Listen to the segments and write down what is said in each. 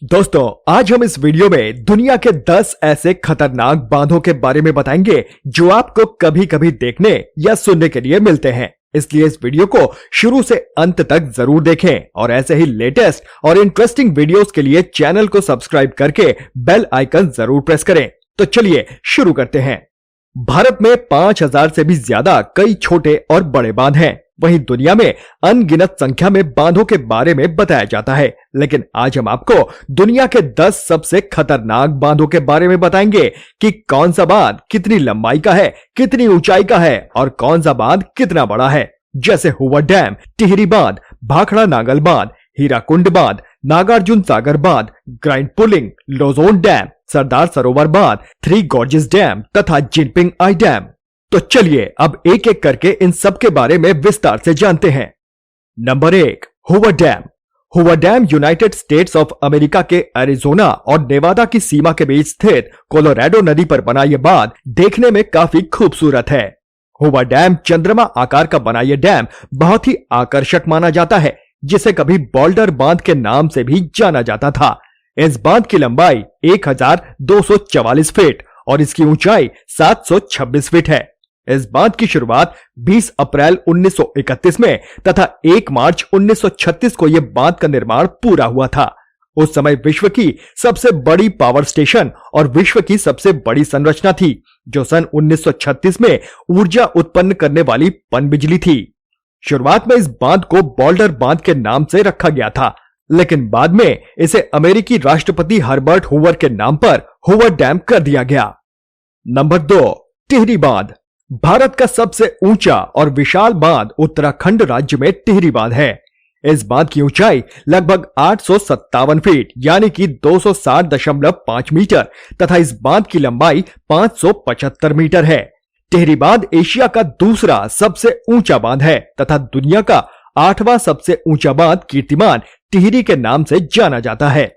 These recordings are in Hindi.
दोस्तों, आज हम इस वीडियो में दुनिया के 10 ऐसे खतरनाक बांधों के बारे में बताएंगे जो आपको कभी कभी देखने या सुनने के लिए मिलते हैं। इसलिए इस वीडियो को शुरू से अंत तक जरूर देखें और ऐसे ही लेटेस्ट और इंटरेस्टिंग वीडियोस के लिए चैनल को सब्सक्राइब करके बेल आइकन जरूर प्रेस करें। तो चलिए शुरू करते हैं। भारत में 5000 से भी ज्यादा कई छोटे और बड़े बांध हैं। वहीं दुनिया में अनगिनत संख्या में बांधों के बारे में बताया जाता है, लेकिन आज हम आपको दुनिया के 10 सबसे खतरनाक बांधों के बारे में बताएंगे कि कौन सा बांध कितनी लंबाई का है, कितनी ऊंचाई का है और कौन सा बांध कितना बड़ा है। जैसे हूवर डैम, टिहरी बांध, भाखड़ा नागल बांध, हीराकुंड बांध, नागार्जुन सागर बांध, grind pulling, लोजोन dam, Sardar Sarovar बांध, थ्री गॉर्जेस डैम तथा जिनपिंग आई डैम। तो चलिए अब एक एक करके इन सब के बारे में विस्तार से जानते हैं। Number 1, Hoover dam. Hoover dam United states of America के एरिजोना और नेवादा की सीमा के बीच स्थित कोलोराडो नदी पर बना यह बांध देखने में काफी खूबसूरत है। हूवर डैम चंद्रमा आकार का बना यह डैम बहुत ही आकर्षक माना जाता है, जिसे कभी बोल्डर बांध के नाम से भी जाना जाता था। इस बांध की लंबाई 1244 फीट और इसकी ऊंचाई 726 फीट है। इस बांध की शुरुआत 20 अप्रैल 1931 में तथा 1 मार्च 1936 को यह बांध का निर्माण पूरा हुआ था। उस समय विश्व की सबसे बड़ी पावर स्टेशन और विश्व की सबसे बड़ी संरचना थी, जो सन 1936 में ऊर्जा उत्पन्न करने वाली पनबिजली थी। शुरुआत में इस बांध को बोल्डर बांध के नाम से रखा गया था, लेकिन बाद में इसे अमेरिकी राष्ट्रपति हर्बर्ट हूवर के नाम पर हूवर डैम कर दिया गया। नंबर 2, टिहरी बांध। भारत का सबसे ऊंचा और विशाल बांध उत्तराखंड राज्य में टिहरी बांध है। इस बांध की ऊंचाई लगभग 857 फीट यानी कि 260.5 मीटर तथा इस बांध की लंबाई 575 मीटर है। टिहरी बांध एशिया का दूसरा सबसे ऊंचा बांध है तथा दुनिया का 8वां सबसे ऊंचा बांध कीर्तिमान टिहरी के नाम से जाना जाता है।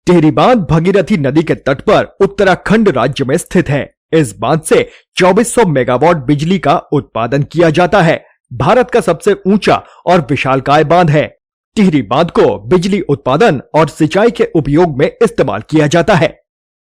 टिहरी बांध भगीरथी नदी के तट पर उत्तराखंड राज्य में स्थित है। इस बांध से 2400 मेगावाट बिजली का उत्पादन किया जाता है। भारत का सबसे ऊंचा और विशालकाय बांध है। टिहरी बांध को बिजली उत्पादन और सिंचाई के उपयोग में इस्तेमाल किया जाता है।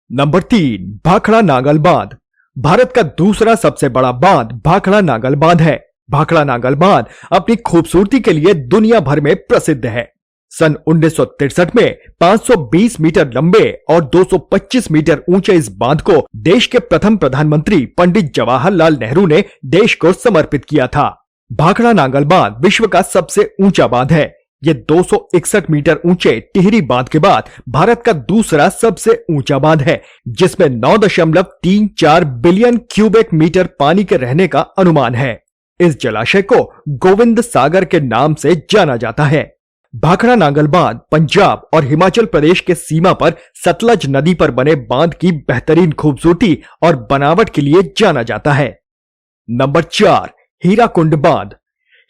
नंबर 3, भाखड़ा नागल बांध। भारत का दूसरा सबसे बड़ा बांध भाखड़ा नागल बांध है। भाखड़ा नागल बांध अपनी खूबसूरती के लिए दुनिया भर में प्रसिद्ध है। सन 1963 में 520 मीटर लंबे और 225 मीटर ऊंचे इस बांध को देश के प्रथम प्रधानमंत्री पंडित जवाहरलाल नेहरू ने देश को समर्पित किया था। भाखड़ा नागल बांध विश्व का सबसे ऊंचा बांध है। ये 261 मीटर ऊंचे टिहरी बांध के बाद भारत का दूसरा सबसे ऊंचा बांध है, जिसमें 9.34 बिलियन क्यूबिक मीटर पानी के रहने का अनुमान है। इस जलाशय को गोविंद सागर के नाम से जाना जाता है। भाखड़ा नागल बांध पंजाब और हिमाचल प्रदेश के सीमा पर सतलज नदी पर बने बांध की बेहतरीन खूबसूरती और बनावट के लिए जाना जाता है। नंबर 4, हीराकुंड बांध।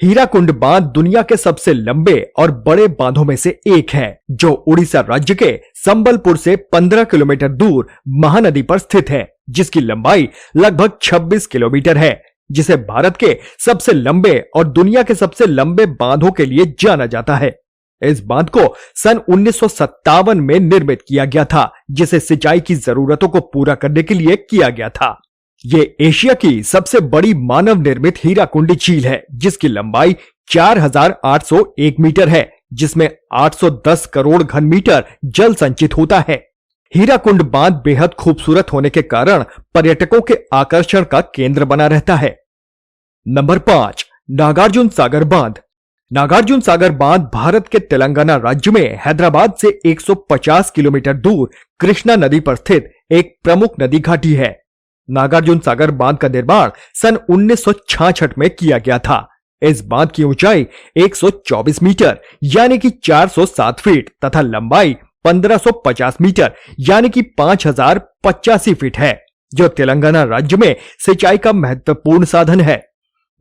हीराकुंड बांध दुनिया के सबसे लंबे और बड़े बांधों में से एक है, जो उड़ीसा राज्य के संबलपुर से 15 किलोमीटर दूर महानदी पर स्थित है, जिसकी लंबाई लगभग 26 किलोमीटर है, जिसे भारत के सबसे लंबे और दुनिया के सबसे लंबे बांधों के लिए जाना जाता है। इस बांध को सन 1957 में निर्मित किया गया था, जिसे सिंचाई की जरूरतों को पूरा करने के लिए किया गया था। ये एशिया की सबसे बड़ी मानव निर्मित हीराकुंड झील है, जिसकी लंबाई 4801 मीटर है, जिसमें 810 करोड़ घन मीटर जल संचित होता है। हीराकुंड बांध बेहद खूबसूरत होने के कारण पर्यटकों के आकर्षण का केंद्र बना रहता है। नंबर 5, नागार्जुन सागर बांध। नागार्जुन सागर बांध भारत के तेलंगाना राज्य में हैदराबाद से 150 किलोमीटर दूर कृष्णा नदी पर स्थित एक प्रमुख नदी घाटी है। नागार्जुन सागर बांध का निर्माण सन 1966 में किया गया था। इस बांध की ऊंचाई 124 मीटर यानी कि 407 फीट तथा लंबाई 1550 मीटर यानी कि 5085 फीट है, जो तेलंगाना राज्य में सिंचाई का महत्वपूर्ण साधन है।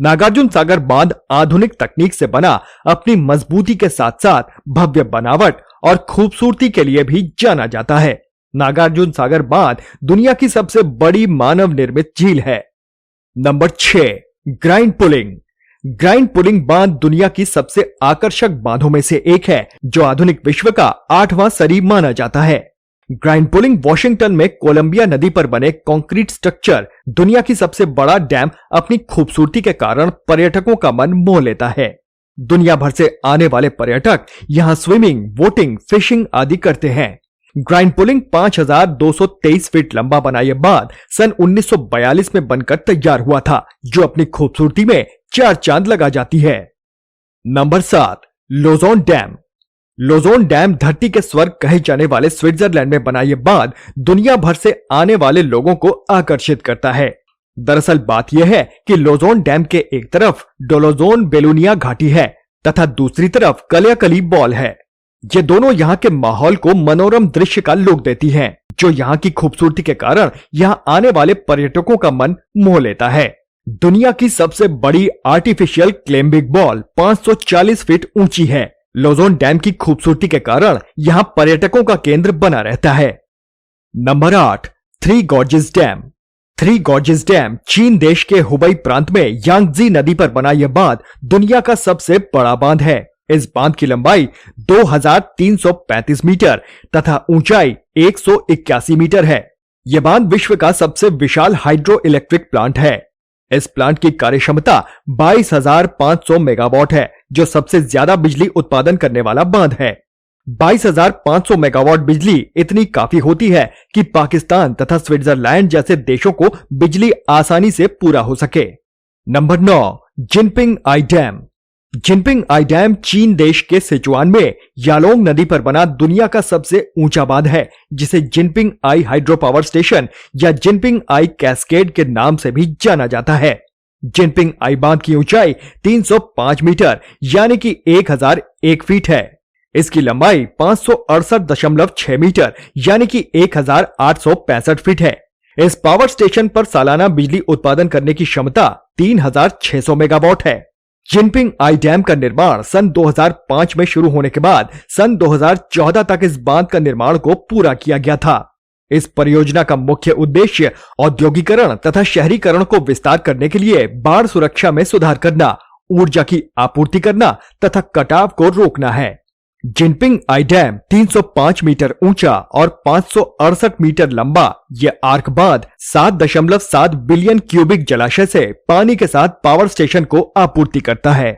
नागार्जुन सागर बांध आधुनिक तकनीक से बना अपनी मजबूती के साथ साथ भव्य बनावट और खूबसूरती के लिए भी जाना जाता है। नागार्जुन सागर बांध दुनिया की सबसे बड़ी मानव निर्मित झील है। Number 6, grind pulling. Grind pulling बांध दुनिया की सबसे आकर्षक बांधों में से एक है, जो आधुनिक विश्व का 8वां सरी माना जाता है। ग्राइंड पुलिंग वॉशिंगटन में कोलंबिया नदी पर बने कंक्रीट स्ट्रक्चर दुनिया की सबसे बड़ा डैम अपनी खूबसूरती के कारण पर्यटकों का मन मोह लेता है। दुनिया भर से आने वाले पर्यटक यहां स्विमिंग, बोटिंग, फिशिंग आदि करते हैं। ग्राइंड पुलिंग 5223 फीट लंबा बना यह बांध सन 1942 में बनकर तैयार हुआ था, जो अपनी खूबसूरती में 4 चांद लगा जाती है। नंबर 7, लोज़ोन डैम। लोज़ोन डैम धरती के स्वर्ग कहे जाने वाले स्विट्जरलैंड में बना यह बांध दुनिया भर से आने वाले लोगों को आकर्षित करता है। दरअसल बात यह है कि लोज़ोन डैम के एक तरफ डोलोज़ोन बेलोनिया घाटी है तथा दूसरी तरफ कलियाकली बॉल है। ये दोनों यहाँ के माहौल को मनोरम दृश्य का लुक देती हैं, जो यहाँ की खूबसूरती के कारण यहाँ आने वाले पर्यटकों का मन मोह लेता है। दुनिया की सबसे बड़ी आर्टिफिशियल क्लेम्बिक बॉल 540 फीट ऊंची है। लोज़ोन डैम की खूबसूरती के कारण यहाँ पर्यटकों का केंद्र बना रहता है। Number 8, three gorges dam. Three gorges dam चीन देश के हुबई प्रांत में यांगजी नदी पर बना यह बांध दुनिया का सबसे बड़ा बांध है। इस बांध की लंबाई 2335 मीटर तथा ऊंचाई 181 मीटर है। यह बांध विश्व का सबसे विशाल हाइड्रो इलेक्ट्रिक प्लांट है। इस प्लांट की कार्यक्षमता 22,500 मेगावाट है, जो सबसे ज्यादा बिजली उत्पादन करने वाला बांध है। 22,500 मेगावाट बिजली इतनी काफी होती है कि पाकिस्तान तथा स्विट्जरलैंड जैसे देशों को बिजली आसानी से पूरा हो सके। नंबर 9, जिनपिंग आई डैम। जिनपिंग आई डैम चीन देश के सिचुआन में यालोंग नदी पर बना दुनिया का सबसे ऊंचा बांध है, जिसे जिनपिंग आई हाइड्रो पावर स्टेशन या जिनपिंग आई कैस्केड के नाम से भी जाना जाता है। जिनपिंग आई बांध की ऊंचाई 305 मीटर यानी कि 1001 फीट है। इसकी लंबाई 568.6 मीटर यानी कि 1865 फीट है। इस पावर स्टेशन पर सालाना बिजली उत्पादन करने की क्षमता 3600 मेगावाट है। जिनपिंग आई डैम का निर्माण सन 2005 में शुरू होने के बाद सन 2014 तक इस बांध का निर्माण को पूरा किया गया था। इस परियोजना का मुख्य उद्देश्य औद्योगिकरण तथा शहरीकरण को विस्तार करने के लिए बाढ़ सुरक्षा में सुधार करना, ऊर्जा की आपूर्ति करना तथा कटाव को रोकना है। जिनपिंग आई डैम 305 मीटर ऊंचा और 568 मीटर लंबा यह आर्क बांध 7.7 बिलियन क्यूबिक जलाशय से पानी के साथ पावर स्टेशन को आपूर्ति करता है।